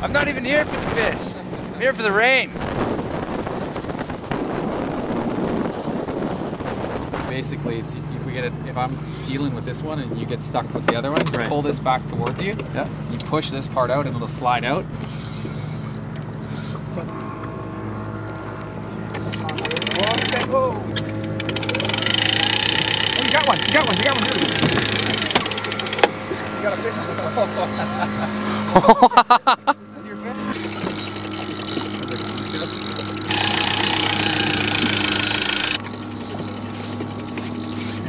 I'm not even here for the fish. I'm here for the rain. Basically, it's if I'm dealing with this one and you get stuck with the other one, you pull this back towards you. Yeah. You push this part out and it'll slide out. Oh, you got one. You got one. You got one. You got a fish. This is your fish?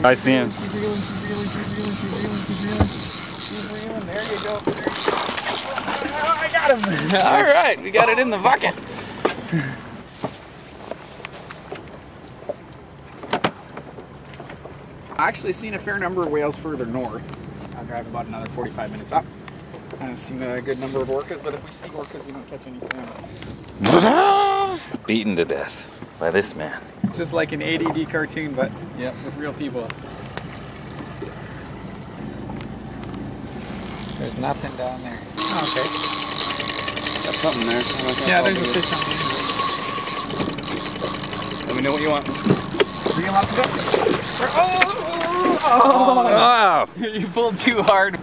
I see him. Keep reeling. There you go. Oh, I got him. All right, we got it in the bucket. I actually seen a fair number of whales further north. I'll drive about another 45 minutes up. And I've seen a good number of orcas, but if we see orcas, we don't catch any salmon. Beaten to death by this man. It's just like an ADD cartoon, but yeah, with real people. There's nothing down there. Oh, okay. Got something there. Yeah, there's a fish on there. Let me know what you want. Reel up to it. Oh! Wow! You pulled too hard.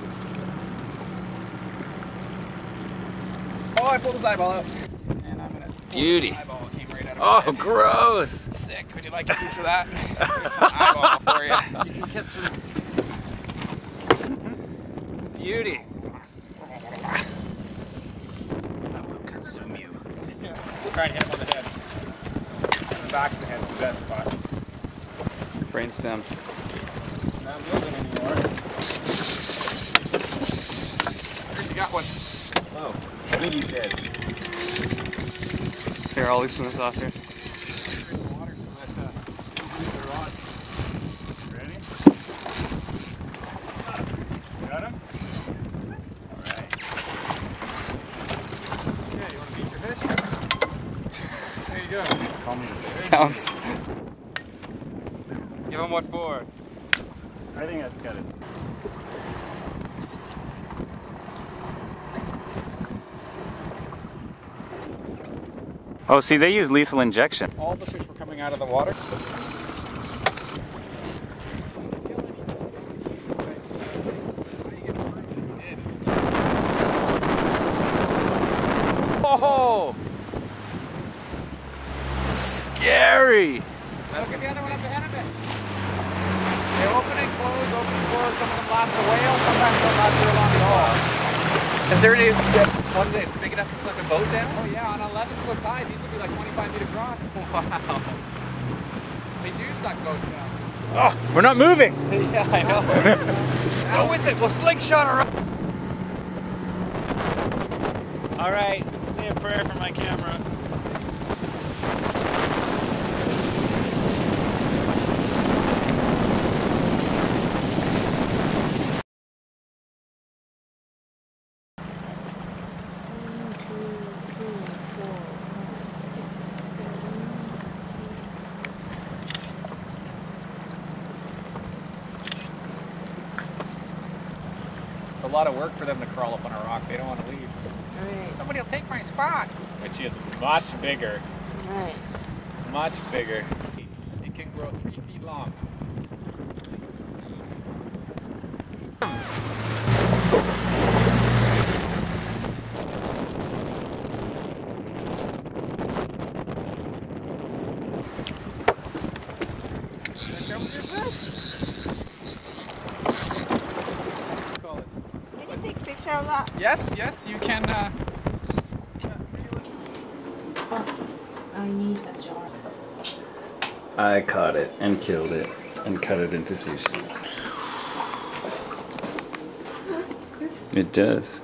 Oh, I pulled his eyeball out. And I'm gonna. Beauty. Eyeball came right out of his head. Gross! Sick. Would you like a piece of that? There's some eyeball for you. You can get some. Beauty. I will consume you. Yeah. Try and hit him on the head. On the back of the head is the best spot. Brainstem. Not moving anymore. Chris, you got one. Oh, I think he's dead. Here, I'll loosen this off here. Ready? Got him? Alright. Okay, you want to beat your fish? There you go. Sounds. Give him what for? I think that's got it. Oh, see, they use lethal injection. All the fish were coming out of the water. Oh! Scary! Look at the other one up ahead of it. They open and close, open and close. Some of them last a whale, sometimes they'll last very long at all. Is there any one that big enough to suck a boat down? Oh yeah, on an 11-foot tide, these will be like 25 feet across. Wow. They do suck boats now. Oh, we're not moving! Yeah, I know. Go with it, we'll slingshot around. All right, say a prayer for my camera. It's a lot of work for them to crawl up on a rock. They don't want to leave. Right. Somebody will take my spot. Which is much bigger. Right. Much bigger. It can grow 3 feet long. Can you take a picture of that? Yes, yes, you can. I need a jar. I caught it and killed it and cut it into sushi. It does.